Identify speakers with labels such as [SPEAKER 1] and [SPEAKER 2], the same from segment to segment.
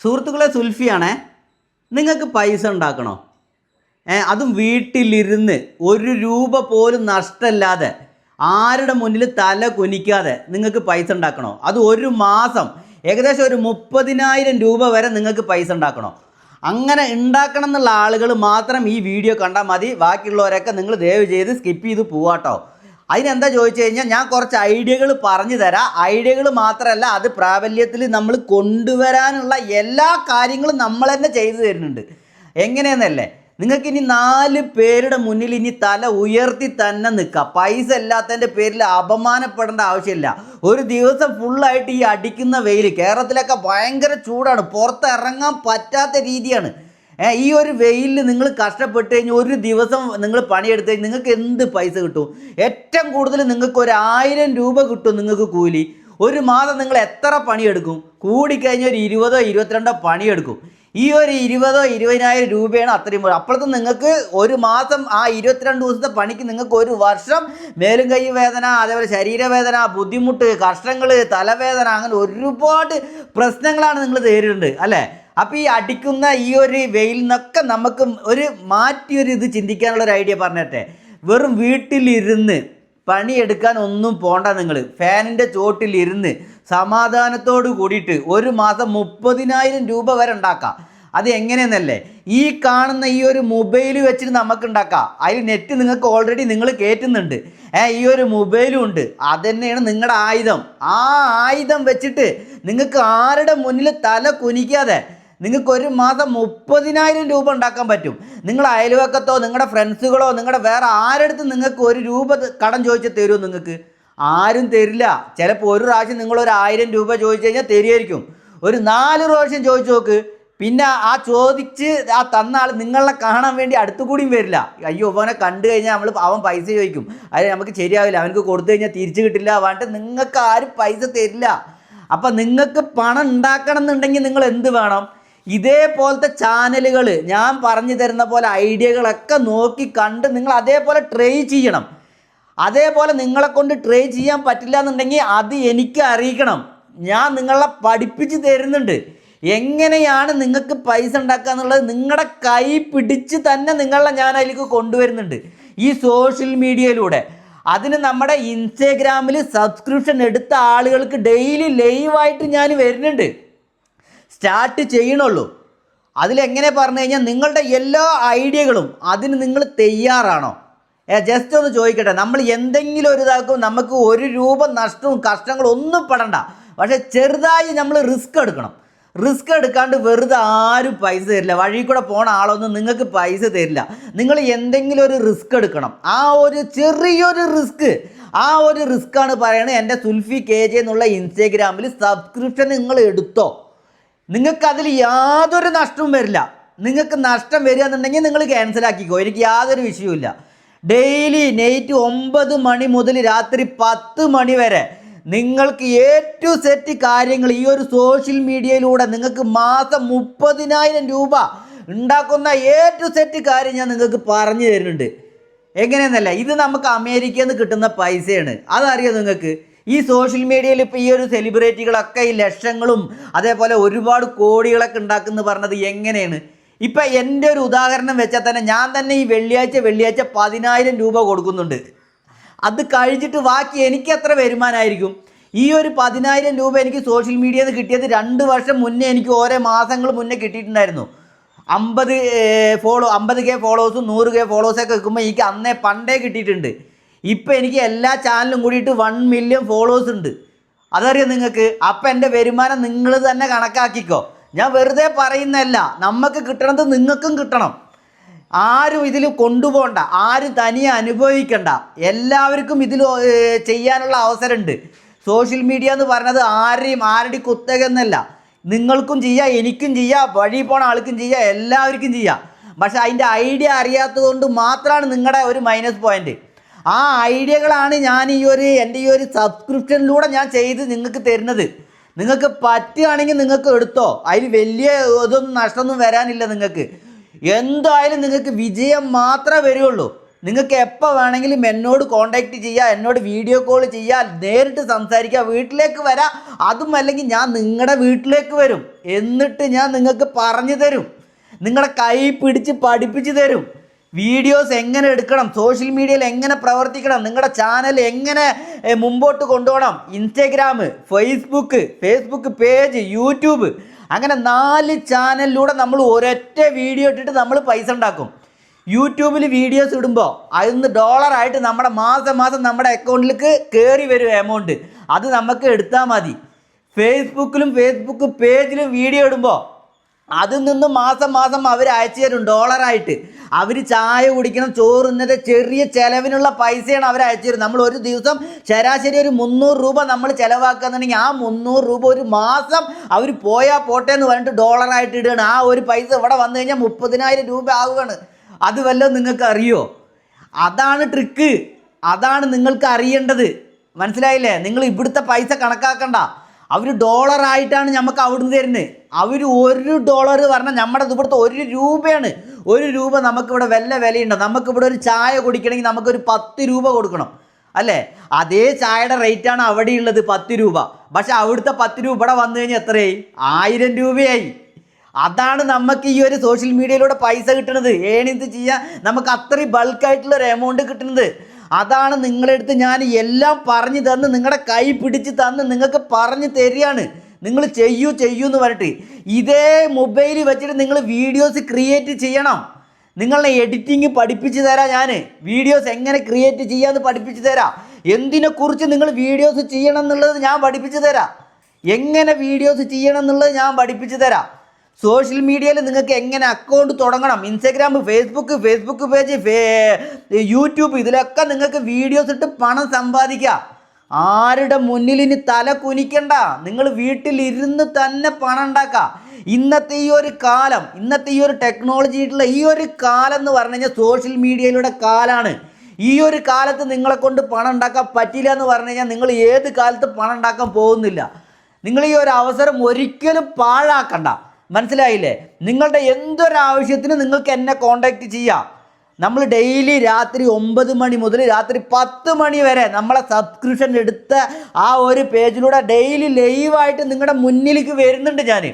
[SPEAKER 1] സുഹൃത്തുക്കളെ, സുൽഫിയാണേ. നിങ്ങൾക്ക് പൈസ ഉണ്ടാക്കണോ? അതും വീട്ടിലിരുന്ന് ₹1 പോലും നഷ്ടമില്ലാതെ ആരുടെ മുന്നിൽ തല കുനിക്കാതെ നിങ്ങൾക്ക് പൈസ ഉണ്ടാക്കണോ? അത് ഒരു മാസം ഏകദേശം ഒരു 30,000 രൂപ വരെ നിങ്ങൾക്ക് പൈസ ഉണ്ടാക്കണോ? അങ്ങനെ ഉണ്ടാക്കണം എന്നുള്ള ആളുകൾ മാത്രം ഈ വീഡിയോ കണ്ടാൽ മതി. ബാക്കിയുള്ളവരൊക്കെ നിങ്ങൾ ദയവ് ചെയ്ത് സ്കിപ്പ് ചെയ്ത് പോവാട്ടോ. അതിനെന്താ ചോദിച്ചു കഴിഞ്ഞാൽ, ഞാൻ കുറച്ച് ഐഡിയകൾ പറഞ്ഞു തരാം. ഐഡിയകൾ മാത്രമല്ല, അത് പ്രാബല്യത്തിൽ നമ്മൾ കൊണ്ടുവരാനുള്ള എല്ലാ കാര്യങ്ങളും നമ്മൾ തന്നെ ചെയ്തു തരുന്നുണ്ട്. എങ്ങനെയെന്നല്ലേ, നിങ്ങൾക്ക് ഇനി 4 പേരുടെ മുന്നിൽ ഇനി തല ഉയർത്തി തന്നെ നിൽക്കാം. പൈസ ഇല്ലാത്തതിൻ്റെ പേരിൽ അപമാനപ്പെടേണ്ട ആവശ്യമില്ല. ഒരു ദിവസം ഫുള്ളായിട്ട് ഈ അടിക്കുന്ന വെയിൽ, കേരളത്തിലൊക്കെ ഭയങ്കര ചൂടാണ്, പുറത്തിറങ്ങാൻ പറ്റാത്ത രീതിയാണ്. ഈ ഒരു വെയിലിൽ നിങ്ങൾ കഷ്ടപ്പെട്ട് കഴിഞ്ഞാൽ ഒരു ദിവസം നിങ്ങൾ പണിയെടുത്ത് കഴിഞ്ഞാൽ നിങ്ങൾക്ക് എന്ത് പൈസ കിട്ടും? ഏറ്റവും കൂടുതൽ നിങ്ങൾക്ക് 1,000 രൂപ കിട്ടും നിങ്ങൾക്ക് കൂലി. ഒരു മാസം നിങ്ങൾ എത്ര പണിയെടുക്കും? കൂടിക്കഴിഞ്ഞാൽ ഒരു 20 22 പണിയെടുക്കും. ഈ ഒരു 20,000 രൂപയാണ് അത്രയും. അപ്പോഴത്തെ നിങ്ങൾക്ക് ഒരു മാസം ആ 22 ദിവസത്തെ പണിക്ക് നിങ്ങൾക്ക് ഒരു വർഷം മേലും കൈ വേദന, അതേപോലെ ശരീരവേദന, ബുദ്ധിമുട്ട്, കഷ്ടങ്ങൾ, തലവേദന, അങ്ങനെ ഒരുപാട് പ്രശ്നങ്ങളാണ് നിങ്ങൾ നേരിടുന്നത് അല്ലേ? അപ്പോൾ ഈ അടിക്കുന്ന ഈ ഒരു വെയിൽ നിന്നൊക്കെ നമുക്ക് ഒരു മാറ്റിയൊരു ഇത് ചിന്തിക്കാനുള്ളൊരു ഐഡിയ പറഞ്ഞിട്ടെ. വെറും വീട്ടിലിരുന്ന് പണിയെടുക്കാൻ ഒന്നും പോണ്ട. നിങ്ങൾ ഫാനിൻ്റെ ചോട്ടിലിരുന്ന് സമാധാനത്തോട് കൂടിയിട്ട് ഒരു മാസം 30,000 രൂപ വരെ ഉണ്ടാക്കാം. അത് എങ്ങനെയെന്നല്ലേ, ഈ കാണുന്ന ഈ ഒരു മൊബൈൽ വെച്ചിട്ട് നമുക്ക് ഉണ്ടാക്കാം. അതിൽ നെറ്റ് നിങ്ങൾക്ക് ഓൾറെഡി നിങ്ങൾ കയറ്റുന്നുണ്ട്. ഈ ഒരു മൊബൈലും ഉണ്ട്. അതുതന്നെയാണ് നിങ്ങളുടെ ആയുധം. ആ ആയുധം വെച്ചിട്ട് നിങ്ങൾക്ക് ആരുടെ മുന്നിൽ തല കുനിക്കാതെ നിങ്ങൾക്ക് ഒരു മാസം 30,000 രൂപ ഉണ്ടാക്കാൻ പറ്റും. നിങ്ങൾ അയൽവക്കത്തോ നിങ്ങളുടെ ഫ്രണ്ട്സുകളോ നിങ്ങളുടെ വേറെ ആരെടുത്ത് നിങ്ങൾക്ക് ₹1 കടം ചോദിച്ചാൽ തരുമോ? നിങ്ങൾക്ക് ആരും തരില്ല. ചിലപ്പോൾ ഒരു പ്രാവശ്യം നിങ്ങളൊരു 1000 രൂപ ചോദിച്ചു കഴിഞ്ഞാൽ തരുമായിരിക്കും. ഒരു 4 പ്രാവശ്യം ചോദിച്ചു നോക്ക്. പിന്നെ ആ ചോദിച്ച് ആ തന്ന ആൾ നിങ്ങളെ കാണാൻ വേണ്ടി അടുത്തുകൂടിയും വരില്ല. അയ്യോ, അവനെ കണ്ടു കഴിഞ്ഞാൽ അവൻ പൈസ ചോദിക്കും. അത് നമുക്ക് ശരിയാവില്ല, അവനക്ക് കൊടുത്തു കഴിഞ്ഞാൽ തിരിച്ചു കിട്ടില്ല, പറഞ്ഞിട്ട് നിങ്ങൾക്ക് ആരും പൈസ തരില്ല. അപ്പം നിങ്ങൾക്ക് പണം ഉണ്ടാക്കണം എന്നുണ്ടെങ്കിൽ നിങ്ങൾ എന്ത് വേണം? ഇതേപോലത്തെ ചാനലുകൾ ഞാൻ പറഞ്ഞു തരുന്ന പോലെ ഐഡിയകളൊക്കെ നോക്കി കണ്ട് നിങ്ങൾ അതേപോലെ ട്രൈ ചെയ്യണം. അതേപോലെ നിങ്ങളെ കൊണ്ട് ട്രൈ ചെയ്യാൻ പറ്റില്ല എന്നുണ്ടെങ്കിൽ അത് എനിക്ക് അറിയിക്കണം. ഞാൻ നിങ്ങളെ പഠിപ്പിച്ച് തരുന്നുണ്ട്. എങ്ങനെയാണ് നിങ്ങൾക്ക് പൈസ ഉണ്ടാക്കുക എന്നുള്ളത് നിങ്ങളുടെ കൈ പിടിച്ച് തന്നെ നിങ്ങളെ ഞാൻ അതിലേക്ക് കൊണ്ടുവരുന്നുണ്ട് ഈ സോഷ്യൽ മീഡിയയിലൂടെ. അതിന് നമ്മുടെ ഇൻസ്റ്റാഗ്രാമിൽ സബ്സ്ക്രിപ്ഷൻ എടുത്ത ആളുകൾക്ക് ഡെയിലി ലൈവായിട്ട് ഞാൻ വരുന്നുണ്ട്. സ്റ്റാർട്ട് ചെയ്യണുള്ളൂ. അതിലെങ്ങനെ പറഞ്ഞു കഴിഞ്ഞാൽ നിങ്ങളുടെ എല്ലാ ഐഡിയകളും അതിന് നിങ്ങൾ തയ്യാറാണോ? ജസ്റ്റ് ഒന്ന് ചോദിക്കട്ടെ. നമ്മൾ എന്തെങ്കിലും ഒരു ഇതാക്കും, നമുക്ക് ₹1 നഷ്ടവും കഷ്ടങ്ങളും ഒന്നും പെടണ്ട. പക്ഷേ ചെറുതായി നമ്മൾ റിസ്ക് എടുക്കണം. റിസ്ക് എടുക്കാണ്ട് വെറുതെ ആരും പൈസ തരില്ല. വഴി കൂടെ പോണ ആളൊന്നും നിങ്ങൾക്ക് പൈസ തരില്ല. നിങ്ങൾ എന്തെങ്കിലും ഒരു റിസ്ക് എടുക്കണം. ആ ഒരു ചെറിയൊരു റിസ്ക്, ആ ഒരു റിസ്ക്കാണ് പറയണത്. എൻ്റെ സുൽഫി KJ എന്നുള്ള ഇൻസ്റ്റാഗ്രാമിൽ സബ്സ്ക്രിപ്ഷൻ നിങ്ങൾ എടുത്തോ. നിങ്ങൾക്കതിൽ യാതൊരു നഷ്ടവും വരില്ല. നിങ്ങൾക്ക് നഷ്ടം വരിക എന്നുണ്ടെങ്കിൽ നിങ്ങൾ ക്യാൻസൽ ആക്കിക്കോ, എനിക്ക് യാതൊരു വിഷയവുമില്ല. ഡെയിലി നൈറ്റ് 9 മണി മുതൽ രാത്രി 10 മണി വരെ നിങ്ങൾക്ക് A to Z കാര്യങ്ങൾ ഈ ഒരു സോഷ്യൽ മീഡിയയിലൂടെ നിങ്ങൾക്ക് മാസം 30,000 രൂപ ഉണ്ടാക്കുന്ന A to Z കാര്യം ഞാൻ നിങ്ങൾക്ക് പറഞ്ഞു തരുന്നുണ്ട്. എങ്ങനെയെന്നല്ല, ഇത് നമുക്ക് അമേരിക്കയിൽ നിന്ന് കിട്ടുന്ന പൈസയാണ്. അതറിയാം നിങ്ങൾക്ക്. ഈ സോഷ്യൽ മീഡിയയിൽ ഇപ്പോൾ ഈ ഒരു സെലിബ്രിറ്റികളൊക്കെ ഈ ലക്ഷങ്ങളും അതേപോലെ ഒരുപാട് കോടികളൊക്കെ ഉണ്ടാക്കുന്നു പറഞ്ഞത് എങ്ങനെയാണ്? ഇപ്പം എൻ്റെ ഒരു ഉദാഹരണം വെച്ചാൽ തന്നെ ഞാൻ തന്നെ ഈ വെള്ളിയാഴ്ച 10,000 രൂപ കൊടുക്കുന്നുണ്ട്. അത് കഴിച്ചിട്ട് ബാക്കി എനിക്ക് എത്ര വരുമാനമായിരിക്കും? ഈ ഒരു 10,000 രൂപ എനിക്ക് സോഷ്യൽ മീഡിയയിൽ നിന്ന് കിട്ടിയത് 2 വർഷം മുന്നേ എനിക്ക് ഓരോ മാസങ്ങൾ മുന്നേ കിട്ടിയിട്ടുണ്ടായിരുന്നു. 50K ഫോളോവേഴ്സും 100K ഫോളോവേഴ്സൊക്കെ വെക്കുമ്പോൾ എനിക്ക് അന്നേ പണ്ടേ കിട്ടിയിട്ടുണ്ട്. ഇപ്പം എനിക്ക് എല്ലാ ചാനലും കൂടിയിട്ട് 1 മില്യൺ ഫോളോവേഴ്സ് ഉണ്ട്. അതറിയാം നിങ്ങൾക്ക്. അപ്പം എൻ്റെ വരുമാനം നിങ്ങൾ തന്നെ കണക്കാക്കിക്കോ. ഞാൻ വെറുതെ പറയുന്നതല്ല. നമുക്ക് കിട്ടണത് നിങ്ങൾക്കും കിട്ടണം. ആരും ഇതിൽ കൊണ്ടുപോകണ്ട, ആരും തനിയെ അനുഭവിക്കണ്ട. എല്ലാവർക്കും ഇതിൽ ചെയ്യാനുള്ള അവസരമുണ്ട്. സോഷ്യൽ മീഡിയ എന്ന് പറഞ്ഞത് ആരുടെ കുത്തകയെന്നല്ല. നിങ്ങൾക്കും ചെയ്യാം, എനിക്കും ചെയ്യാം, വഴി പോണ ആൾക്കും ചെയ്യാം, എല്ലാവർക്കും ചെയ്യാം. പക്ഷെ അതിൻ്റെ ഐഡിയ അറിയാത്തത് കൊണ്ട് മാത്രമാണ് നിങ്ങളുടെ ഒരു മൈനസ് പോയിന്റ്. ആ ഐഡിയകളാണ് ഞാൻ എൻ്റെ ഈ ഒരു സബ്സ്ക്രിപ്ഷനിലൂടെ ഞാൻ ചെയ്ത് നിങ്ങൾക്ക് തരുന്നത്. നിങ്ങൾക്ക് പറ്റുകയാണെങ്കിൽ നിങ്ങൾക്ക് എടുത്തോ. അതിൽ വലിയ ഇതൊന്നും നഷ്ടമൊന്നും വരാനില്ല. നിങ്ങൾക്ക് എന്തായാലും നിങ്ങൾക്ക് വിജയം മാത്രമേ വരികയുള്ളൂ. നിങ്ങൾക്ക് എപ്പോൾ വേണമെങ്കിലും എന്നോട് കോൺടാക്റ്റ് ചെയ്യുക, എന്നോട് വീഡിയോ കോൾ ചെയ്യുക, നേരിട്ട് സംസാരിക്കുക, വീട്ടിലേക്ക് വരാം. അതും അല്ലെങ്കിൽ ഞാൻ നിങ്ങളുടെ വീട്ടിലേക്ക് വരും, എന്നിട്ട് ഞാൻ നിങ്ങൾക്ക് പറഞ്ഞു തരും, നിങ്ങളുടെ കൈ പിടിച്ച് പഠിപ്പിച്ച് തരും. വീഡിയോസ് എങ്ങനെ എടുക്കണം, സോഷ്യൽ മീഡിയയിൽ എങ്ങനെ പ്രവർത്തിക്കണം, നിങ്ങളുടെ ചാനൽ എങ്ങനെ മുമ്പോട്ട് കൊണ്ടുപോകണം, ഇൻസ്റ്റഗ്രാം, ഫേസ്ബുക്ക് പേജ്, യൂട്യൂബ്, അങ്ങനെ 4 ചാനലിലൂടെ നമ്മൾ ഒരൊറ്റ വീഡിയോ ഇട്ടിട്ട് നമ്മൾ പൈസ ഉണ്ടാക്കും. യൂട്യൂബിൽ വീഡിയോസ് ഇടുമ്പോൾ അതിന്ന് ഡോളറായിട്ട് നമ്മുടെ മാസം നമ്മുടെ അക്കൗണ്ടിലേക്ക് കയറി വരും എമൗണ്ട്. അത് നമുക്ക് എടുത്താൽ മതി. ഫേസ്ബുക്ക് പേജിലും വീഡിയോ ഇടുമ്പോൾ അതിൽ നിന്ന് മാസം അവർ അയച്ചു തരും ഡോളറായിട്ട്. അവർ ചായ കുടിക്കണം, ചോറുന്നത്, ചെറിയ ചിലവിനുള്ള പൈസയാണ് അവർ അയച്ചു തരും. നമ്മൾ ഒരു ദിവസം ശരാശരി ഒരു 300 രൂപ നമ്മൾ ചിലവാക്കുകയെന്നുണ്ടെങ്കിൽ ആ 300 രൂപ ഒരു മാസം അവർ പോയാൽ പോട്ടെ എന്ന് പറഞ്ഞിട്ട് ഡോളറായിട്ട് ഇടുകയാണ്. ആ ഒരു പൈസ ഇവിടെ വന്നു കഴിഞ്ഞാൽ 30,000 രൂപ ആവുകയാണ്. അത് വല്ലതും നിങ്ങൾക്ക് അറിയോ? അതാണ് ട്രിക്ക്, അതാണ് നിങ്ങൾക്ക് അറിയേണ്ടത്. മനസ്സിലായില്ലേ? നിങ്ങൾ ഇവിടുത്തെ പൈസ കണക്കാക്കണ്ട. അവർ ഡോളറായിട്ടാണ് നമുക്ക് അവിടുന്ന് തരുന്നത്. അവർ $1 പറഞ്ഞാൽ നമ്മുടെ ഇവിടുത്തെ 1 രൂപയാണ്. 1 രൂപ നമുക്കിവിടെ വിലയുണ്ടോ? നമുക്കിവിടെ ഒരു ചായ കുടിക്കണമെങ്കിൽ നമുക്കൊരു 10 രൂപ കൊടുക്കണം, അല്ലേ? അതേ ചായയുടെ റേറ്റാണ് അവിടെയുള്ളത് 10 രൂപ. പക്ഷെ അവിടുത്തെ 10 രൂപ ഇവിടെ വന്നു കഴിഞ്ഞാൽ എത്രയായി? 1000 രൂപയായി. അതാണ് നമുക്ക് ഈ ഒരു സോഷ്യൽ മീഡിയയിലൂടെ പൈസ കിട്ടുന്നത്. ഏണിത് ചെയ്യാൻ നമുക്ക് അത്രയും ബൾക്കായിട്ടുള്ളൊരു എമൗണ്ട് കിട്ടുന്നത്. അതാണ് നിങ്ങളെടുത്ത് ഞാൻ എല്ലാം പറഞ്ഞു തന്ന്, നിങ്ങളുടെ കൈ പിടിച്ച് തന്ന് നിങ്ങൾക്ക് പറഞ്ഞു തരികയാണ്. നിങ്ങൾ ചെയ്യൂ എന്ന് പറഞ്ഞിട്ട് ഇതേ മൊബൈൽ വെച്ചിട്ട് നിങ്ങൾ വീഡിയോസ് ക്രിയേറ്റ് ചെയ്യണം. നിങ്ങളെ എഡിറ്റിങ് പഠിപ്പിച്ച് തരാം. ഞാൻ വീഡിയോസ് എങ്ങനെ ക്രിയേറ്റ് ചെയ്യാമെന്ന് പഠിപ്പിച്ച് തരാം. എന്തിനെക്കുറിച്ച് നിങ്ങൾ വീഡിയോസ് ചെയ്യണം എന്നുള്ളത് ഞാൻ പഠിപ്പിച്ച് തരാം. എങ്ങനെ വീഡിയോസ് ചെയ്യണം എന്നുള്ളത് ഞാൻ പഠിപ്പിച്ച് തരാം. സോഷ്യൽ മീഡിയയിൽ നിങ്ങൾക്ക് എങ്ങനെ അക്കൗണ്ട് തുടങ്ങണം, ഇൻസ്റ്റഗ്രാം, ഫേസ്ബുക്ക് പേജ്, യൂട്യൂബ്, ഇതിലൊക്കെ നിങ്ങൾക്ക് വീഡിയോസ് ഇട്ട് പണം സമ്പാദിക്കാം. ആരുടെ മുന്നിൽ ഇനി തല കുനിക്കണ്ട. നിങ്ങൾ വീട്ടിലിരുന്ന് തന്നെ പണം ഉണ്ടാക്കാം. ഇന്നത്തെ ഈ ഒരു കാലം, ഇന്നത്തെ ഈ ഒരു ടെക്നോളജി ആയിട്ടുള്ള ഈ ഒരു കാലം എന്ന് പറഞ്ഞു കഴിഞ്ഞാൽ സോഷ്യൽ മീഡിയയിലൂടെ കാലമാണ്. ഈ ഒരു കാലത്ത് നിങ്ങളെ കൊണ്ട് പണം ഉണ്ടാക്കാൻ പറ്റില്ല എന്ന് പറഞ്ഞു കഴിഞ്ഞാൽ നിങ്ങൾ ഏത് കാലത്ത് പണം ഉണ്ടാക്കാൻ പോകുന്നില്ല. നിങ്ങൾ ഈ ഒരു അവസരം ഒരിക്കലും പാഴാക്കണ്ട. മനസ്സിലായില്ലേ? നിങ്ങളുടെ എന്തൊരാവശ്യത്തിന് നിങ്ങൾക്ക് എന്നെ കോൺടാക്റ്റ് ചെയ്യാം. നമ്മൾ ഡെയിലി രാത്രി 9 മണി മുതൽ രാത്രി 10 മണി വരെ നമ്മളെ സബ്സ്ക്രിപ്ഷൻ എടുത്ത ആ ഒരു പേജിലൂടെ ഡെയിലി ലൈവായിട്ട് നിങ്ങളുടെ മുന്നിലേക്ക് വരുന്നുണ്ട്. ഞാൻ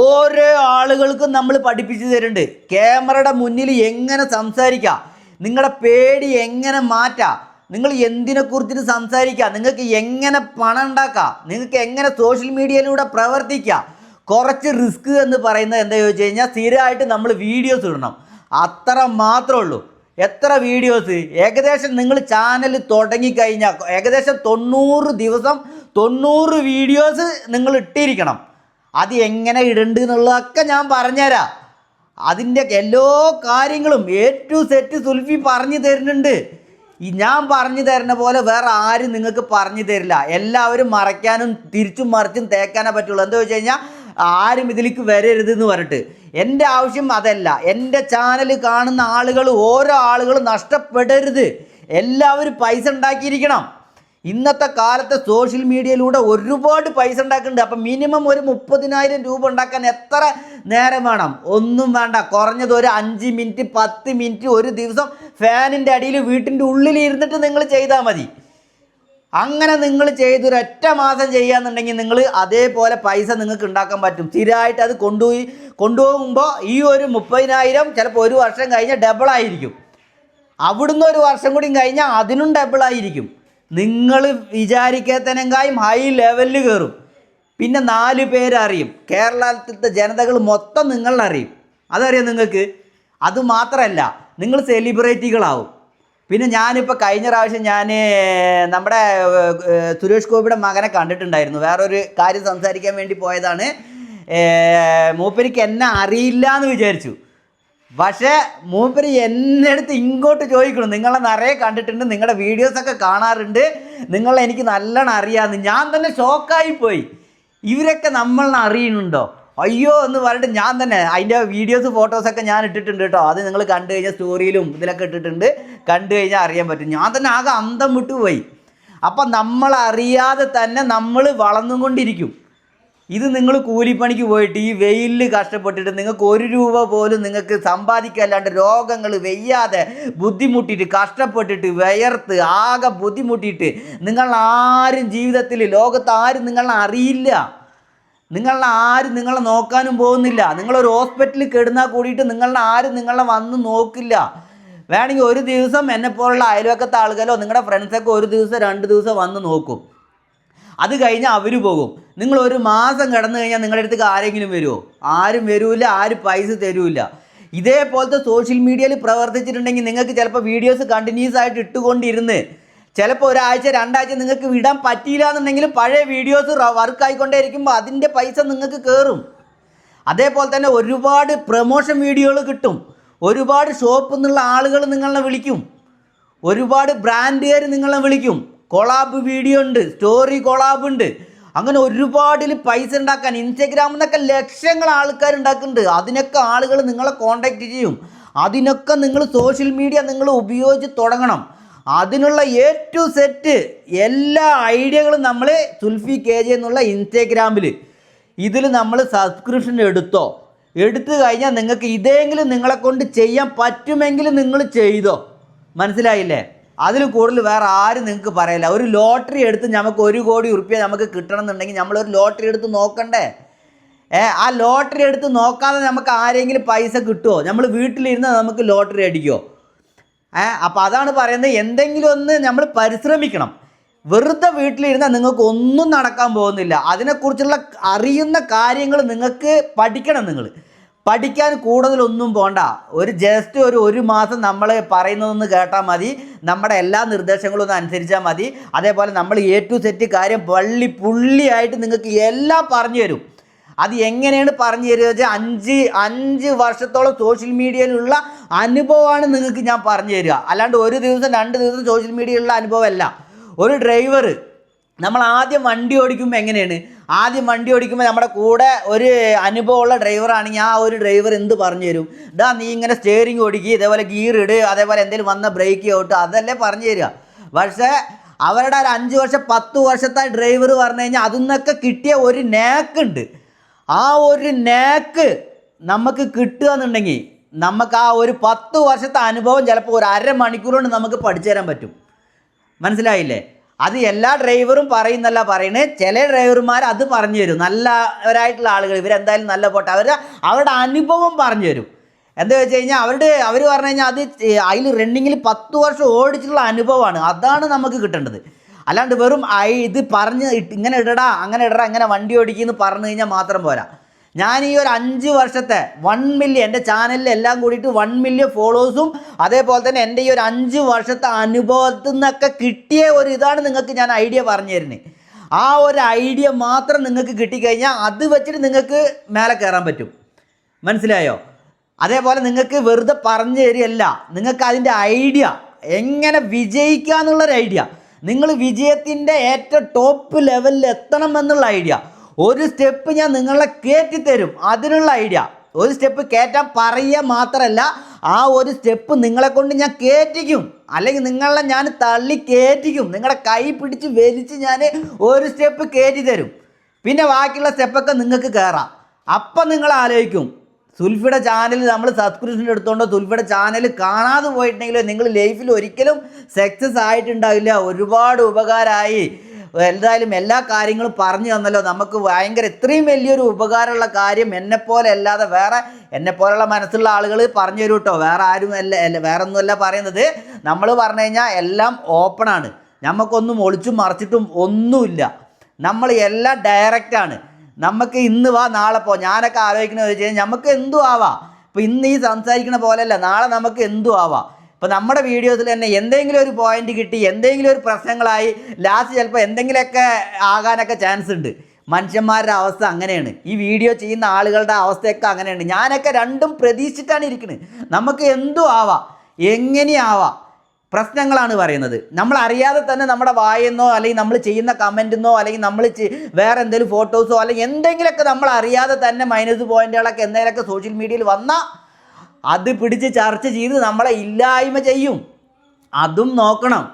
[SPEAKER 1] ഓരോ ആളുകൾക്കും നമ്മൾ പഠിപ്പിച്ചു തരുന്നുണ്ട്. ക്യാമറയുടെ മുന്നിൽ എങ്ങനെ സംസാരിക്കാം, നിങ്ങളുടെ പേടി എങ്ങനെ മാറ്റാം, നിങ്ങൾ എന്തിനെക്കുറിച്ചിട്ട് സംസാരിക്കുക, നിങ്ങൾക്ക് എങ്ങനെ പണം ഉണ്ടാക്കാം, നിങ്ങൾക്ക് എങ്ങനെ സോഷ്യൽ മീഡിയയിലൂടെ പ്രവർത്തിക്കാം. കുറച്ച് റിസ്ക് എന്ന് പറയുന്നത് എന്താ ചോദിച്ചു കഴിഞ്ഞാൽ സ്ഥിരമായിട്ട് നമ്മൾ വീഡിയോസ് ഇടണം. അത്ര മാത്രമേ ഉള്ളൂ. എത്ര വീഡിയോസ്? ഏകദേശം നിങ്ങൾ ചാനൽ തുടങ്ങിക്കഴിഞ്ഞാൽ ഏകദേശം 90 ദിവസം 90 വീഡിയോസ് നിങ്ങൾ ഇട്ടിരിക്കണം. അത് എങ്ങനെ ഇടണ്ട് എന്നുള്ളതൊക്കെ ഞാൻ പറഞ്ഞുതരാം. അതിൻ്റെ എല്ലാ കാര്യങ്ങളും A to Z സുൽഫി പറഞ്ഞു തരുന്നുണ്ട്. ഈ ഞാൻ പറഞ്ഞു തരുന്ന പോലെ വേറെ ആരും നിങ്ങൾക്ക് പറഞ്ഞു തരില്ല. എല്ലാവരും മറയ്ക്കാനും തിരിച്ചും മറിച്ചും തേക്കാനേ പറ്റുള്ളൂ. എന്താ വെച്ച് കഴിഞ്ഞാൽ ആരും ഇതിലേക്ക് വരരുത് എന്ന് പറഞ്ഞിട്ട്. എൻ്റെ ആവശ്യം അതല്ല. എൻ്റെ ചാനൽ കാണുന്ന ആളുകൾ, ഓരോ ആളുകളും നഷ്ടപ്പെടരുത്. എല്ലാവരും പൈസ ഉണ്ടാക്കിയിരിക്കണം. ഇന്നത്തെ കാലത്തെ സോഷ്യൽ മീഡിയയിലൂടെ ഒരുപാട് പൈസ ഉണ്ടാക്കുന്നുണ്ട്. അപ്പം മിനിമം ഒരു 30,000 രൂപ ഉണ്ടാക്കാൻ എത്ര നേരം വേണം? ഒന്നും വേണ്ട. കുറഞ്ഞത് ഒരു 5 മിനിറ്റ് 10 മിനിറ്റ് ഒരു ദിവസം ഫാനിൻ്റെ അടിയിൽ വീട്ടിൻ്റെ ഉള്ളിൽ ഇരുന്നിട്ട് നിങ്ങൾ ചെയ്താൽ മതി. അങ്ങനെ നിങ്ങൾ ചെയ്തൊരൊറ്റ മാസം ചെയ്യാന്നുണ്ടെങ്കിൽ നിങ്ങൾ അതേപോലെ പൈസ നിങ്ങൾക്ക് ഉണ്ടാക്കാൻ പറ്റും. സ്ഥിരമായിട്ട് അത് കൊണ്ടുപോകുമ്പോൾ ഈ ഒരു 30,000 ചിലപ്പോൾ ഒരു വർഷം കഴിഞ്ഞാൽ ഡബിളായിരിക്കും. അവിടുന്ന് ഒരു വർഷം കൂടി കഴിഞ്ഞാൽ അതിനും ഡബിളായിരിക്കും. നിങ്ങൾ വിചാരിക്കാത്തതിനേക്കാളും ഹൈ ലെവലിൽ കയറും. പിന്നെ 4 പേരറിയും. കേരളത്തിലത്തെ ജനതകൾ മൊത്തം നിങ്ങളറിയും. അതറിയാം നിങ്ങൾക്ക്. അതുമാത്രമല്ല, നിങ്ങൾ സെലിബ്രിറ്റികളാവും. പിന്നെ ഞാനിപ്പോൾ കഴിഞ്ഞ പ്രാവശ്യം ഞാൻ നമ്മുടെ സുരേഷ് ഗോപിയുടെ മകനെ കണ്ടിട്ടുണ്ടായിരുന്നു. വേറൊരു കാര്യം സംസാരിക്കാൻ വേണ്ടി പോയതാണ്. മൂപ്പരിക്ക് എന്നെ അറിയില്ല എന്ന് വിചാരിച്ചു. പക്ഷേ മൂപ്പര് എന്നെ അടുത്ത് ഇങ്ങോട്ട് ചോദിക്കണം, നിങ്ങളെ നിറയെ കണ്ടിട്ടുണ്ട്, നിങ്ങളുടെ വീഡിയോസൊക്കെ കാണാറുണ്ട്, നിങ്ങളെ എനിക്ക് നല്ലോണം അറിയാമെന്ന്. ഞാൻ തന്നെ ഷോക്കായിപ്പോയി. ഇവരൊക്കെ നമ്മളെ അറിയുന്നുണ്ടോ അയ്യോ എന്ന് പറഞ്ഞിട്ട് ഞാൻ തന്നെ അതിൻ്റെ വീഡിയോസ് ഫോട്ടോസൊക്കെ ഞാൻ ഇട്ടിട്ടുണ്ട് കേട്ടോ. അത് നിങ്ങൾ കണ്ടു കഴിഞ്ഞാൽ സ്റ്റോറിയിലും ഇതിലൊക്കെ ഇട്ടിട്ടുണ്ട്. കണ്ടു കഴിഞ്ഞാൽ അറിയാൻ പറ്റും. ഞാൻ തന്നെ ആകെ അന്തം വിട്ടുപോയി. അപ്പം നമ്മളറിയാതെ തന്നെ നമ്മൾ വളർന്നുകൊണ്ടിരിക്കും. ഇത് നിങ്ങൾ കൂലിപ്പണിക്ക് പോയിട്ട് ഈ വെയിലിൽ കഷ്ടപ്പെട്ടിട്ട് നിങ്ങൾക്ക് 1 രൂപ പോലും നിങ്ങൾക്ക് സമ്പാദിക്കാല്ലാണ്ട് രോഗങ്ങൾ വെയ്യാതെ ബുദ്ധിമുട്ടിയിട്ട് കഷ്ടപ്പെട്ടിട്ട് വിയർത്ത് ആകെ ബുദ്ധിമുട്ടിയിട്ട് നിങ്ങൾ ആരും ജീവിതത്തിൽ ലോകത്ത് ആരും നിങ്ങളെ അറിയില്ല, ആരും നിങ്ങളെ നോക്കാനും പോകുന്നില്ല. നിങ്ങളൊരു ഹോസ്പിറ്റലിൽ കിടന്നാൽ കൂടിയിട്ട് ആരും നിങ്ങളെ വന്ന് നോക്കില്ല. വേണമെങ്കിൽ ഒരു ദിവസം എന്നെപ്പോലുള്ള അയൽവക്കത്തെ ആളുകളോ നിങ്ങളുടെ ഫ്രണ്ട്സൊക്കെ 1 ദിവസം 2 ദിവസം വന്ന് നോക്കും. അത് കഴിഞ്ഞാൽ അവർ പോകും. നിങ്ങൾ 1 മാസം കിടന്നു കഴിഞ്ഞാൽ നിങ്ങളുടെ അടുത്തേക്ക് ആരെങ്കിലും വരുമോ? ആരും വരൂല, ആരും പൈസ തരൂല. ഇതേപോലത്തെ സോഷ്യൽ മീഡിയയിൽ പ്രവർത്തിച്ചിട്ടുണ്ടെങ്കിൽ നിങ്ങൾക്ക് ചിലപ്പോൾ വീഡിയോസ് കണ്ടിന്യൂസ് ആയിട്ട് ഇട്ടുകൊണ്ടിരുന്ന് ചിലപ്പോൾ ഒരാഴ്ച 2 ആഴ്ച നിങ്ങൾക്ക് വിടാൻ പറ്റിയില്ല എന്നുണ്ടെങ്കിൽ പഴയ വീഡിയോസ് വർക്ക് ആയിക്കൊണ്ടേ ഇരിക്കുമ്പോൾ അതിൻ്റെ പൈസ നിങ്ങൾക്ക് കയറും. അതേപോലെ തന്നെ ഒരുപാട് പ്രൊമോഷൻ വീഡിയോകൾ കിട്ടും. ഒരുപാട് ഷോപ്പിൽ നിന്നുള്ള ആളുകൾ നിങ്ങളെ വിളിക്കും. ഒരുപാട് ബ്രാൻഡുകാർ നിങ്ങളെ വിളിക്കും. കൊളാബ് വീഡിയോ ഉണ്ട്, സ്റ്റോറി കൊളാബ് ഉണ്ട്. അങ്ങനെ ഒരുപാടിൽ പൈസ ഉണ്ടാക്കാൻ ഇൻസ്റ്റഗ്രാമിൽ നിന്നൊക്കെ ലക്ഷങ്ങൾ ആൾക്കാർ ഉണ്ടാക്കുന്നുണ്ട്. അതിനൊക്കെ ആളുകൾ നിങ്ങളെ കോൺടാക്റ്റ് ചെയ്യും. അതിനൊക്കെ നിങ്ങൾ സോഷ്യൽ മീഡിയ നിങ്ങൾ ഉപയോഗിച്ച് തുടങ്ങണം. അതിനുള്ള A to Z എല്ലാ ഐഡിയകളും നമ്മൾ സുൽഫി KJ എന്നുള്ള ഇൻസ്റ്റഗ്രാമിൽ ഇതിൽ നമ്മൾ സബ്സ്ക്രിപ്ഷൻ എടുത്തു കഴിഞ്ഞാൽ നിങ്ങൾക്ക് ഇതെങ്കിലും നിങ്ങളെ കൊണ്ട് ചെയ്യാൻ പറ്റുമെങ്കിൽ നിങ്ങൾ ചെയ്തോ. മനസ്സിലായില്ലേ? അതിൽ കൂടുതൽ വേറെ ആരും നിങ്ങൾക്ക് പറയില്ല. ഒരു ലോട്ടറി എടുത്ത് നമുക്ക് 1 കോടി റുപ്യ നമുക്ക് കിട്ടണം എന്നുണ്ടെങ്കിൽ നമ്മളൊരു ലോട്ടറി എടുത്ത് നോക്കണ്ടേ? ആ ലോട്ടറി എടുത്ത് നോക്കാതെ നമുക്ക് ആരെങ്കിലും പൈസ കിട്ടുമോ? നമ്മൾ വീട്ടിലിരുന്ന് നമുക്ക് ലോട്ടറി അടിക്കുമോ? അപ്പോൾ അതാണ് പറയുന്നത്, എന്തെങ്കിലും ഒന്ന് നമ്മൾ പരിശ്രമിക്കണം. വെറുതെ വീട്ടിലിരുന്നാൽ നിങ്ങൾക്ക് ഒന്നും നടക്കാൻ പോകുന്നില്ല. അതിനെക്കുറിച്ചുള്ള അറിയുന്ന കാര്യങ്ങൾ നിങ്ങൾക്ക് പഠിക്കണം. നിങ്ങൾ പഠിക്കാൻ കൂടുതലൊന്നും പോകണ്ട. ജസ്റ്റ് ഒരു മാസം നമ്മൾ പറയുന്നതൊന്ന് കേട്ടാൽ മതി. നമ്മുടെ എല്ലാ നിർദ്ദേശങ്ങളും ഒന്ന് അനുസരിച്ചാൽ മതി. അതേപോലെ നമ്മൾ A to Z കാര്യം പുള്ളിയായിട്ട് നിങ്ങൾക്ക് എല്ലാം പറഞ്ഞു തരും. അത് എങ്ങനെയാണ് പറഞ്ഞു തരിക വെച്ചാൽ 5 വർഷത്തോളം സോഷ്യൽ മീഡിയയിലുള്ള അനുഭവമാണ് നിങ്ങൾക്ക് ഞാൻ പറഞ്ഞു തരിക. അല്ലാണ്ട് 1 ദിവസം 2 ദിവസം സോഷ്യൽ മീഡിയയിലുള്ള അനുഭവമല്ല. ഒരു ഡ്രൈവർ നമ്മൾ ആദ്യം വണ്ടി ഓടിക്കുമ്പോൾ എങ്ങനെയാണ്? ആദ്യം വണ്ടി ഓടിക്കുമ്പോൾ നമ്മുടെ കൂടെ ഒരു അനുഭവമുള്ള ഡ്രൈവറാണെങ്കിൽ ആ ഒരു ഡ്രൈവർ എന്ത് പറഞ്ഞു തരും? നീ ഇങ്ങനെ സ്റ്റിയറിംഗ് ഓടിക്കുക, ഇതേപോലെ ഗിയർ ഇട്, അതേപോലെ എന്തെങ്കിലും വന്ന ബ്രേക്ക് ഔട്ട്, അതല്ലേ പറഞ്ഞു തരിക. പക്ഷേ അവരുടെ ഒരു 5 വർഷം 10 വർഷത്തെ ഡ്രൈവർ പറഞ്ഞു കഴിഞ്ഞാൽ അതിൽ നിന്നൊക്കെ കിട്ടിയ ഒരു നാക്കുണ്ട്. ആ ഒരു നാക്ക് നമുക്ക് കിട്ടുക എന്നുണ്ടെങ്കിൽ നമുക്ക് ആ ഒരു 10 വർഷത്തെ അനുഭവം ചിലപ്പോൾ ഒരു അരമണിക്കൂർ കൊണ്ട് നമുക്ക് പഠിച്ചു തരാൻ പറ്റും. മനസ്സിലായില്ലേ? അത് എല്ലാ ഡ്രൈവറും പറയുന്നല്ല പറയുന്നത്. ചില ഡ്രൈവർമാർ അത് പറഞ്ഞു തരും. നല്ലവരായിട്ടുള്ള ആളുകൾ, ഇവരെന്തായാലും നല്ല പോട്ടെ, അവരുടെ അനുഭവം പറഞ്ഞു തരും. എന്താ വെച്ച് കഴിഞ്ഞാൽ അവർ പറഞ്ഞു കഴിഞ്ഞാൽ അത് അതിൽ റണ്ണിങ്ങിൽ 10 വർഷം ഓടിച്ചിട്ടുള്ള അനുഭവമാണ്. അതാണ് നമുക്ക് കിട്ടേണ്ടത്. അല്ലാണ്ട് വെറും ഇത് പറഞ്ഞ് ഇങ്ങനെ ഇടടാ അങ്ങനെ ഇടടാ അങ്ങനെ വണ്ടി ഓടിക്കുമെന്ന് പറഞ്ഞു കഴിഞ്ഞാൽ മാത്രം പോരാ. ഞാൻ ഈ ഒരു 5 വർഷത്തെ 1 മില്യൺ എൻ്റെ ചാനലിൽ എല്ലാം കൂടിയിട്ട് 1 മില്യൺ ഫോളോവേഴ്സും അതേപോലെ തന്നെ എൻ്റെ ഈ ഒരു 5 വർഷത്തെ അനുഭവത്തിൽ നിന്നൊക്കെ കിട്ടിയ ഒരു ഇതാണ് നിങ്ങൾക്ക് ഞാൻ ഐഡിയ പറഞ്ഞു തരുന്നത്. ആ ഒരു ഐഡിയ മാത്രം നിങ്ങൾക്ക് കിട്ടിക്കഴിഞ്ഞാൽ അത് വെച്ചിട്ട് നിങ്ങൾക്ക് മേലെ കയറാൻ പറ്റും. മനസ്സിലായോ? അതേപോലെ നിങ്ങൾക്ക് വെറുതെ പറഞ്ഞു തരികയല്ല, നിങ്ങൾക്ക് അതിൻ്റെ ഐഡിയ എങ്ങനെ വിജയിക്കുക എന്നുള്ളൊരു ഐഡിയ, നിങ്ങൾ വിജയത്തിൻ്റെ ഏറ്റവും ടോപ്പ് ലെവലിൽ എത്തണം എന്നുള്ള ഐഡിയ, ഒരു സ്റ്റെപ്പ് ഞാൻ നിങ്ങളെ കയറ്റിത്തരും. അതിനുള്ള ഐഡിയ, ഒരു സ്റ്റെപ്പ് കയറ്റാൻ പറയുക മാത്രമല്ല, ആ ഒരു സ്റ്റെപ്പ് നിങ്ങളെ കൊണ്ട് ഞാൻ കയറ്റിക്കും. അല്ലെങ്കിൽ നിങ്ങളെ ഞാൻ തള്ളി കയറ്റിക്കും. നിങ്ങളുടെ കൈ പിടിച്ച് വലിച്ച് ഞാൻ ഒരു സ്റ്റെപ്പ് കയറ്റി തരും. പിന്നെ ബാക്കിയുള്ള സ്റ്റെപ്പൊക്കെ നിങ്ങൾക്ക് കയറാം. അപ്പം നിങ്ങൾ ആലോചിക്കും, സുൽഫിയുടെ ചാനൽ നമ്മൾ സബ്സ്ക്രിപ്ഷൻ എടുത്തുകൊണ്ടോ സുൽഫിയുടെ ചാനൽ കാണാതെ പോയിട്ടുണ്ടെങ്കിലോ നിങ്ങൾ ലൈഫിൽ ഒരിക്കലും സക്സസ് ആയിട്ടുണ്ടാവില്ല. ഒരുപാട് ഉപകാരമായി. എന്തായാലും എല്ലാ കാര്യങ്ങളും പറഞ്ഞു തന്നല്ലോ. നമുക്ക് ഭയങ്കര ഇത്രയും വലിയൊരു ഉപകാരമുള്ള കാര്യം എന്നെപ്പോലെ അല്ലാതെ വേറെ എന്നെപ്പോലുള്ള മനസ്സുള്ള ആളുകൾ പറഞ്ഞു തരും കേട്ടോ. വേറെ ആരും വേറെ ഒന്നുമല്ല പറയുന്നത്. നമ്മൾ പറഞ്ഞു കഴിഞ്ഞാൽ എല്ലാം ഓപ്പണാണ്. നമുക്കൊന്നും ഒളിച്ചും മറച്ചിട്ടും ഒന്നുമില്ല. നമ്മൾ എല്ലാം ഡയറക്റ്റാണ്. നമുക്ക് ഇന്ന് വാ നാളെ പോ. ഞാനൊക്കെ ആലോചിക്കുന്നത് വെച്ച് കഴിഞ്ഞാൽ നമുക്ക് എന്തും ആവാം. ഇപ്പോൾ ഇന്ന് ഈ സംസാരിക്കുന്ന പോലെയല്ല, നാളെ നമുക്ക് എന്തും ആവാം. ഇപ്പോൾ നമ്മുടെ വീഡിയോസിൽ തന്നെ എന്തെങ്കിലും ഒരു പോയിന്റ് കിട്ടി, എന്തെങ്കിലും ഒരു പ്രശ്നങ്ങളായി ലാസ്റ്റ് ചിലപ്പോൾ എന്തെങ്കിലുമൊക്കെ ആകാനൊക്കെ ചാൻസ് ഉണ്ട്. മനുഷ്യന്മാരുടെ അവസ്ഥ അങ്ങനെയാണ്. ഈ വീഡിയോ ചെയ്യുന്ന ആളുകളുടെ അവസ്ഥയൊക്കെ അങ്ങനെയാണ്. ഞാനൊക്കെ രണ്ടും പ്രതീക്ഷിച്ചിട്ടാണ് ഇരിക്കുന്നത്. നമുക്ക് എന്തും ആവാം, എങ്ങനെയാവാം. പ്രശ്നങ്ങളാണ് പറയുന്നത്. നമ്മൾ അറിയാതെ തന്നെ നമ്മുടെ വായെന്നോ അല്ലെങ്കിൽ നമ്മൾ ചെയ്യുന്ന കമൻറ്റെന്നോ അല്ലെങ്കിൽ നമ്മൾ വേറെ എന്തെങ്കിലും ഫോട്ടോസോ അല്ലെങ്കിൽ എന്തെങ്കിലുമൊക്കെ നമ്മൾ അറിയാതെ തന്നെ മൈനസ് പോയിന്റുകളൊക്കെ എന്തെങ്കിലുമൊക്കെ സോഷ്യൽ മീഡിയയിൽ വന്നാൽ അത് പിടിച്ച് ചർച്ച ചെയ്ത് നമ്മളെ ഇല്ലായ്മ ചെയ്യും. അതും നോക്കണം.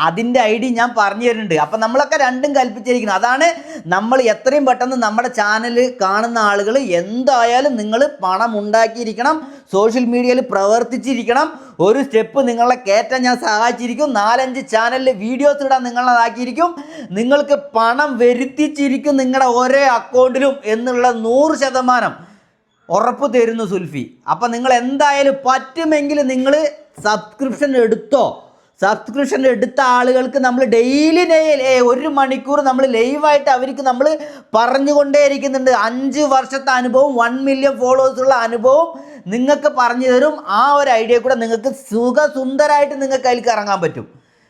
[SPEAKER 1] അതിൻ്റെ ഐഡി ഞാൻ പറഞ്ഞു തരുന്നുണ്ട്. അപ്പം നമ്മളൊക്കെ രണ്ടും കൽപ്പിച്ചിരിക്കണം. അതാണ് നമ്മൾ എത്രയും പെട്ടെന്ന് നമ്മുടെ ചാനൽ കാണുന്ന ആളുകൾ എന്തായാലും നിങ്ങൾ പണം ഉണ്ടാക്കിയിരിക്കണം, സോഷ്യൽ മീഡിയയിൽ പ്രവർത്തിച്ചിരിക്കണം. ഒരു സ്റ്റെപ്പ് നിങ്ങളെ കയറ്റാൻ ഞാൻ സഹായിച്ചിരിക്കും. 4-5 ചാനലിൽ വീഡിയോസ് ഇടാൻ നിങ്ങളതാക്കിയിരിക്കും. നിങ്ങൾക്ക് പണം വരുത്തിച്ചിരിക്കും നിങ്ങളുടെ ഓരോ അക്കൗണ്ടിലും എന്നുള്ള 100% ഉറപ്പ് തരുന്നു സുൽഫി. അപ്പം നിങ്ങൾ എന്തായാലും പറ്റുമെങ്കിൽ നിങ്ങൾ സബ്സ്ക്രിപ്ഷൻ എടുത്തോ. സബ്സ്ക്രിപ്ഷൻ എടുത്ത ആളുകൾക്ക് നമ്മൾ ഡെയിലി 1 മണിക്കൂർ നമ്മൾ ലൈവായിട്ട് അവർക്ക് നമ്മൾ പറഞ്ഞുകൊണ്ടേയിരിക്കുന്നുണ്ട്. 5 വർഷത്തെ അനുഭവം, 1 മില്യൺ ഫോളോവേഴ്സുള്ള അനുഭവം നിങ്ങൾക്ക് പറഞ്ഞു തരും. ആ ഒരു ഐഡിയ കൂടെ നിങ്ങൾക്ക് സുഖസുന്ദരമായിട്ട് നിങ്ങൾക്ക് അതിലേക്ക് ഇറങ്ങാൻ പറ്റും.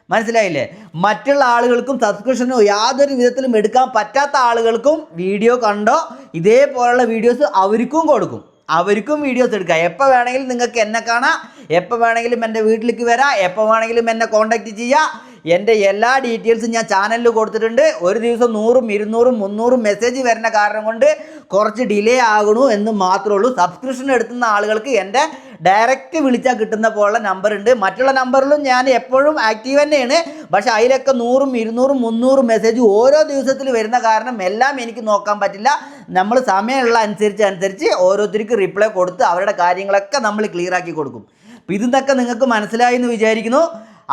[SPEAKER 1] മനസ്സിലായില്ലേ? മറ്റുള്ള ആളുകൾക്കും സബ്സ്ക്രിപ്ഷനോ യാതൊരു വിധത്തിലും എടുക്കാൻ പറ്റാത്ത ആളുകൾക്കും വീഡിയോ കണ്ടോ ഇതേപോലുള്ള വീഡിയോസ് അവർക്കും കൊടുക്കും. അവർക്കും വീഡിയോസ് എടുക്കാം. എപ്പോൾ വേണമെങ്കിലും നിങ്ങൾക്ക് എന്നെ കാണാം, എപ്പോൾ വേണമെങ്കിലും എൻ്റെ വീട്ടിലേക്ക് വരാം, എപ്പോൾ വേണമെങ്കിലും എന്നെ കോൺടാക്റ്റ് ചെയ്യാം. എൻ്റെ എല്ലാ ഡീറ്റെയിൽസും ഞാൻ ചാനലിൽ കൊടുത്തിട്ടുണ്ട്. ഒരു ദിവസം 100, 200, 300 മെസ്സേജ് വരുന്ന കാരണം കൊണ്ട് കുറച്ച് ഡിലേ ആകണു എന്ന് മാത്രമേ ഉള്ളൂ. സബ്സ്ക്രിപ്ഷൻ എടുത്തുന്ന ആളുകൾക്ക് എൻ്റെ ഡയറക്റ്റ് വിളിച്ചാൽ കിട്ടുന്ന പോലുള്ള നമ്പർ ഉണ്ട്. മറ്റുള്ള നമ്പറിലും ഞാൻ എപ്പോഴും ആക്റ്റീവ് തന്നെയാണ്. പക്ഷേ അതിലൊക്കെ 100, 200, 300 മെസ്സേജ് ഓരോ ദിവസത്തിൽ വരുന്ന കാരണം എല്ലാം എനിക്ക് നോക്കാൻ പറ്റില്ല. നമ്മൾ സമയമുള്ള അനുസരിച്ച് ഓരോരുത്തർക്ക് റിപ്ലൈ കൊടുത്ത് അവരുടെ കാര്യങ്ങളൊക്കെ നമ്മൾ ക്ലിയർ ആക്കി കൊടുക്കും. അപ്പോൾ ഇതൊക്കെ നിങ്ങൾക്ക് മനസ്സിലായി എന്ന് വിചാരിക്കുന്നു.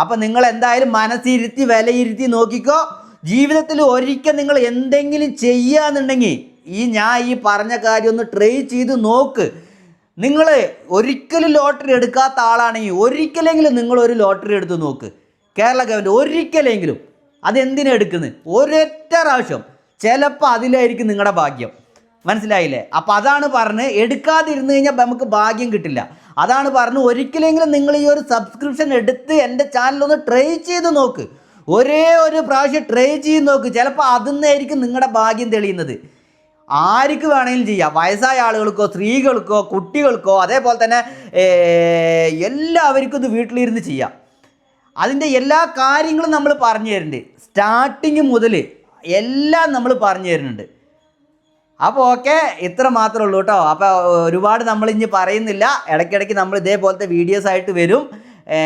[SPEAKER 1] അപ്പം നിങ്ങൾ എന്തായാലും മനസ്സിരുത്തി വിലയിരുത്തി നോക്കിക്കോ. ജീവിതത്തിൽ ഒരിക്കൽ നിങ്ങൾ എന്തെങ്കിലും ചെയ്യുകയെന്നുണ്ടെങ്കിൽ ഞാൻ ഈ പറഞ്ഞ കാര്യം ഒന്ന് ട്രൈ ചെയ്ത് നോക്ക്. നിങ്ങൾ ഒരിക്കലും ലോട്ടറി എടുക്കാത്ത ആളാണെങ്കിൽ ഒരിക്കലെങ്കിലും നിങ്ങളൊരു ലോട്ടറി എടുത്ത് നോക്ക്. കേരള ഗവൺമെൻറ് ഒരിക്കലെങ്കിലും. അതെന്തിനാണ് എടുക്കുന്നത്? ഒരൊറ്റ പ്രാവശ്യം. ചിലപ്പോൾ അതിലായിരിക്കും നിങ്ങളുടെ ഭാഗ്യം. മനസ്സിലായില്ലേ? അപ്പോൾ അതാണ് പറഞ്ഞ് എടുക്കാതിരുന്ന് കഴിഞ്ഞാൽ നമുക്ക് ഭാഗ്യം കിട്ടില്ല. അതാണ് പറഞ്ഞ് ഒരിക്കലെങ്കിലും നിങ്ങൾ ഈ ഒരു സബ്സ്ക്രിപ്ഷൻ എടുത്ത് എൻ്റെ ചാനലൊന്ന് ട്രൈ ചെയ്ത് നോക്ക്. ഒരേ ഒരു പ്രാവശ്യം ട്രൈ ചെയ്ത് നോക്ക്. ചിലപ്പോൾ അതിന്നായിരിക്കും നിങ്ങളുടെ ഭാഗ്യം തെളിയുന്നത്. ആർക്ക് വേണമെങ്കിലും ചെയ്യാം. വയസ്സായ ആളുകൾക്കോ, സ്ത്രീകൾക്കോ, കുട്ടികൾക്കോ, അതേപോലെ തന്നെ എല്ലാവർക്കും ഇത് വീട്ടിലിരുന്ന് ചെയ്യാം. അതിൻ്റെ എല്ലാ കാര്യങ്ങളും നമ്മൾ പറഞ്ഞു തരുന്നുണ്ട്. സ്റ്റാർട്ടിങ് മുതൽ എല്ലാം നമ്മൾ പറഞ്ഞു തരുന്നുണ്ട്. അപ്പോൾ ഓക്കെ, ഇത്ര മാത്രമേ ഉള്ളൂ കേട്ടോ. അപ്പോൾ ഒരുപാട് നമ്മൾ ഇനി പറയുന്നില്ല. ഇടയ്ക്കിടയ്ക്ക് നമ്മൾ ഇതേപോലത്തെ വീഡിയോസ് ആയിട്ട് വരും.